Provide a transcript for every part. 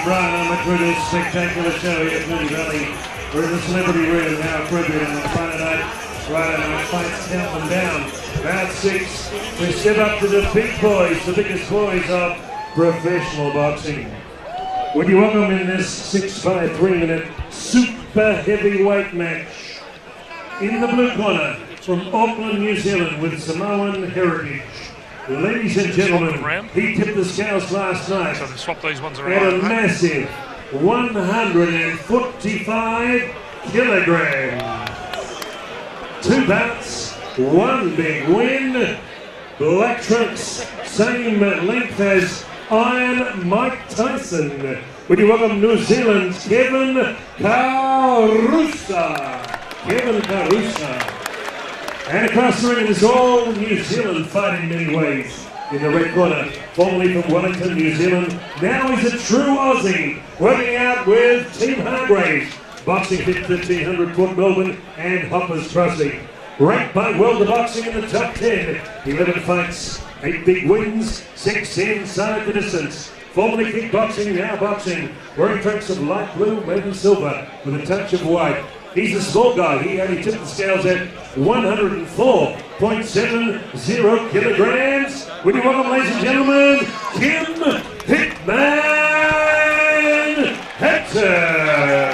Brian on through this spectacular show here at Mooney Valley. We're in the celebrity room now, Caribbean, on Friday night fights count them down. Round 6, we step up to the big boys, the biggest boys of professional boxing. Would you welcome in this 6 by 3 minute super heavyweight match. In the blue corner, from Auckland, New Zealand, with Samoan heritage. Ladies and gentlemen, he tipped the scales last night so they swap these ones around, at a massive 145 kilograms. 2 bouts, 1 big win. Black trunks, same length as Iron Mike Tyson. Would you welcome New Zealand's Kevin Karusa. Kevin Karusa. And across the ring is all New Zealand fighting in many ways. In the red corner, formerly from Wellington, New Zealand, now he's a true Aussie, working out with Team Hargraves, boxing fit 1300 Port Melbourne and Hoppers Crossing. Ranked by World of Boxing in the top 10, 11 fights, 8 big wins, 6 inside the distance. Formerly kickboxing, now boxing, wearing trunks of light blue, maybe silver, with a touch of white. He's a small guy. He only tipped the scales at 104.70 kilograms. Would you welcome, ladies and gentlemen, Kim Hitman Heta.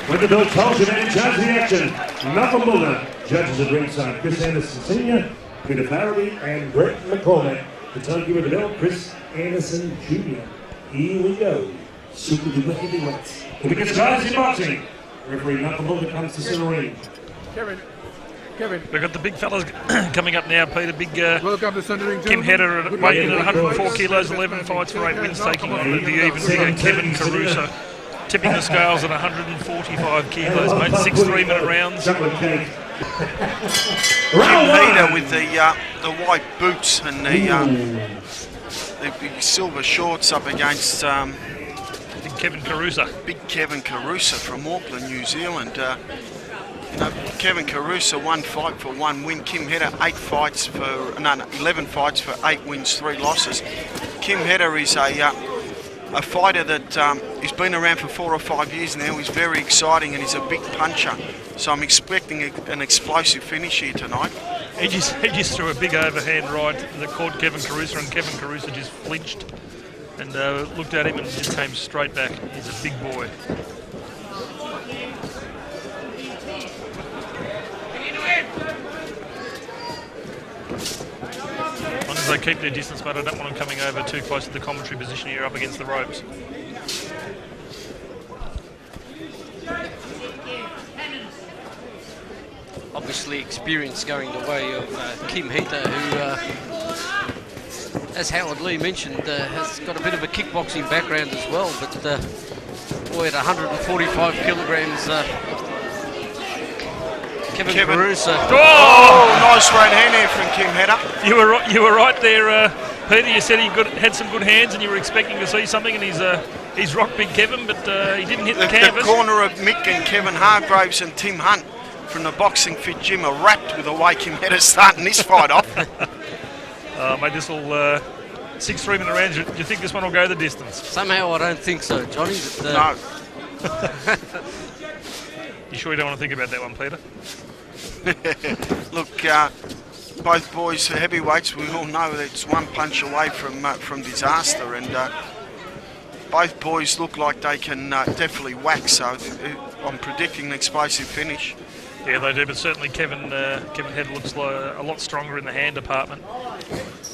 With the belt told you in charge of the action, Malcolm Mulder, judges at ringside, Chris Anderson Sr., Peter Farabee, and Brett McCormack. The timekeeper of the belt, Chris Anderson Jr. Here we go. Super duper heavyweights. The biggest guys in boxing. Referee Malcolm Mulder comes to center ring. Kevin. We've got the big fellas coming up now, Peter. Big welcome to Center Ring. Kim Heta weighing in at 104 kilos, 11 fights for 8 wins, taking on the even bigger Kevin Karusa, tipping the scales at 145 kilos, made 6 3-minute rounds. Kim Heta with the white boots and the big silver shorts up against Big Kevin Karusa. Big Kevin Karusa from Auckland, New Zealand. Kevin Karusa 1 fight for 1 win. Kim Heta 11 fights for 8 wins, 3 losses. Kim Heta is a fighter that he's been around for 4 or 5 years now. He's very exciting and he's a big puncher. So I'm expecting an explosive finish here tonight. He just threw a big overhand right that caught Kevin Karusa, and Kevin Karusa just flinched and looked at him and just came straight back. He's a big boy. As long as they keep their distance, but I don't want them coming over too close to the commentary position here up against the ropes. Obviously experience going the way of Kim Heta, who, as Howard Lee mentioned, has got a bit of a kickboxing background as well, but boy, at 145 kilograms, Kevin Karusa. Oh, nice right hand there from Kim Heta. You were right there, Peter. You said he had some good hands, and you were expecting to see something, and he's rocked Big Kevin, but he didn't hit the canvas. The corner of Mick and Kevin Hargraves and Tim Hunt from the Boxing Fit gym are wrapped with the way Kim Heta's starting this fight off. Mate, this will 6 3-minute rounds. Do you think this one will go the distance? Somehow I don't think so, Johnny. But, no. You sure you don't want to think about that one, Peter? Look, both boys are heavyweights. We all know that it's one punch away from disaster, and both boys look like they can definitely whack. So I'm predicting an explosive finish. Yeah, they do, but certainly Kevin Heta looks like a lot stronger in the hand department.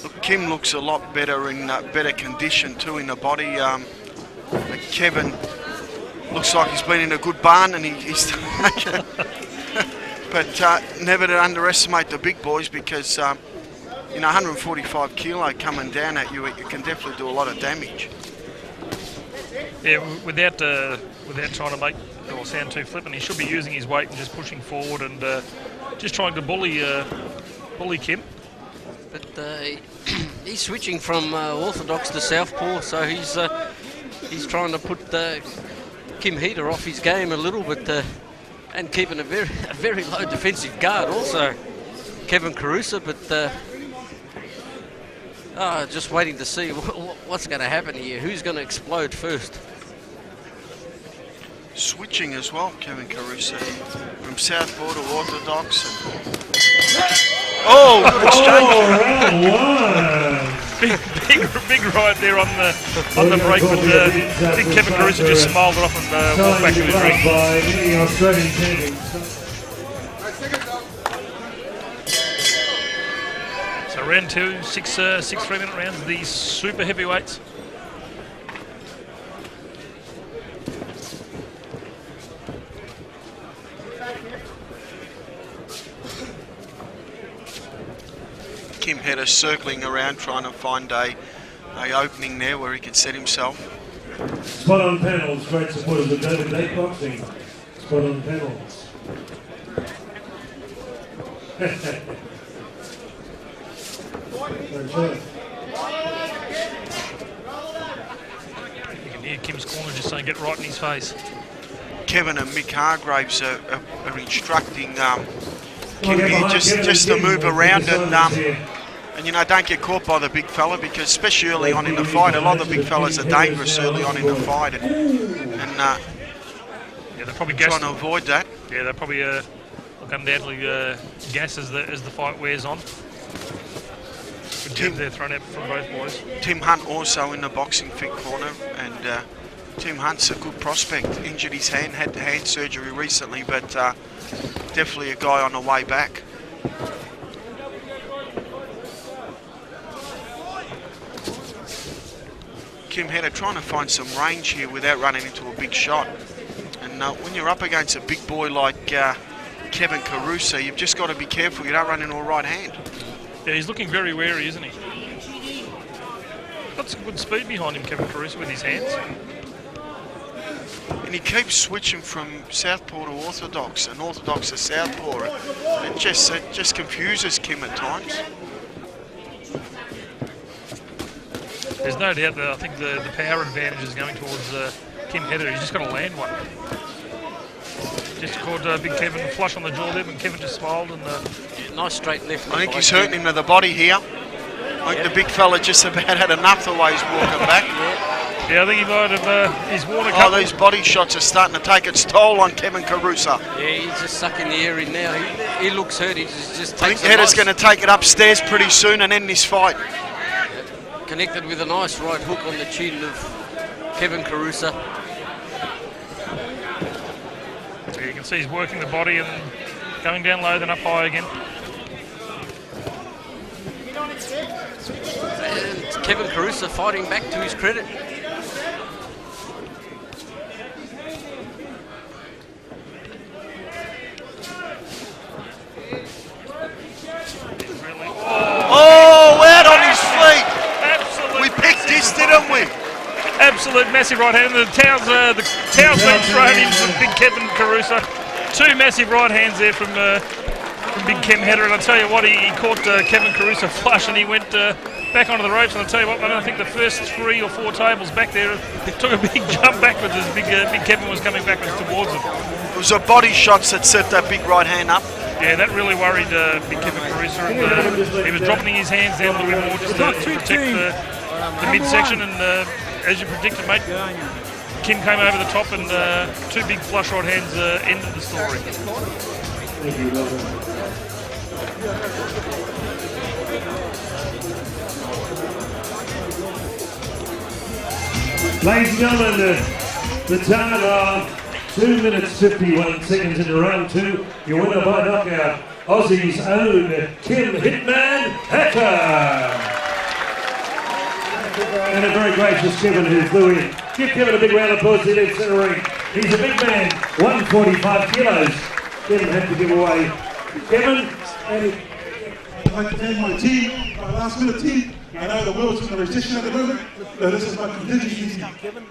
Look, Kim looks a lot better in better condition too in the body. Kevin looks like he's been in a good barn, and he's. But never to underestimate the big boys, because 145 kilo coming down at you, you can definitely do a lot of damage. Yeah, without trying to make or sound too flippant, he should be using his weight and just pushing forward and just trying to bully Kim. But he's switching from orthodox to southpaw, so he's trying to put Kim Heta off his game a little bit, and keeping a very low defensive guard also, Kevin Karusa. But Just waiting to see what's going to happen here. Who's going to explode first? Switching as well, Kevin Karusa from Southpaw to Orthodox. Oh, good exchange. Big ride there on the break, but I think Kevin Karusa just smiled it off and walked back to his ring. So round 2, six 3-minute rounds, these super heavyweights. Kim Heta circling around trying to find a opening there where he can set himself. Spot on panels, great supporters of David Date Boxing. Spot on panels. You can hear Kim's corner just saying get right in his face. Kevin and Mick Hargraves are instructing Kim here just to move around and you know, don't get caught by the big fella, because especially early on in the fight, a lot of the big fellas are dangerous early on in the fight, and yeah, they're probably trying to avoid that. Yeah, they're probably undoubtedly gas as the fight wears on. Good jab there thrown out from both boys. Tim Hunt also in the boxing fit corner, and Tim Hunt's a good prospect. Injured his hand, had hand surgery recently, but definitely a guy on the way back. Kim Heta trying to find some range here without running into a big shot. And when you're up against a big boy like Kevin Karusa, you've just got to be careful you don't run into a right hand. Yeah, he's looking very wary, isn't he? Got some good speed behind him, Kevin Karusa, with his hands. And he keeps switching from Southpaw to Orthodox and Orthodox to Southpaw. It just confuses Kim at times. There's no doubt that I think the power advantage is going towards Kim Heta. He's just got to land one. Just caught Big Kevin flush on the jaw there, but Kevin just smiled and... nice straight left. I think he's hurting him to the body here. I think the big fella just about had enough the way he's walking back. Yeah, I think he might have, he's worn a couple. Oh, these body shots are starting to take its toll on Kevin Karusa. Yeah, he's just sucking the air in now. He looks hurt. He just I takes think Heta's going to take it upstairs pretty soon and end this fight. Connected with a nice right hook on the chin of Kevin Karusa. So you can see he's working the body and going down low, then up high again. And Kevin Karusa fighting back to his credit. Oh, out on his feet. We picked this, didn't we? Absolute massive right hand. The towel's been thrown in from Big Kevin Karusa. Two massive right hands there from Big Kim Heta, and I tell you what, he caught Kevin Karusa flush, and he went back onto the ropes. And I tell you what, I think the first 3 or 4 tables back there took a big jump backwards as Big Kevin was coming backwards towards him. It was the body shots that set that big right hand up. Yeah, that really worried Big Kevin Karusa. He was dropping his hands down a little bit more just to protect the midsection, and as you predicted, mate, Kim came over the top, and 2 big flush right hands ended the story. Ladies and gentlemen, the time of 2 minutes 51 seconds into round 2. Your winner by knockout, Aussie's own Kim Hitman Heta. And a very gracious Kevin who flew in. Give Kevin a big round of applause in the center ring. He's a big man, 145 kilos. Kevin had to give away. Kevin, I'd like to thank my team, my last minute team. I know the world's in the recession at the moment, so this is my contingency team.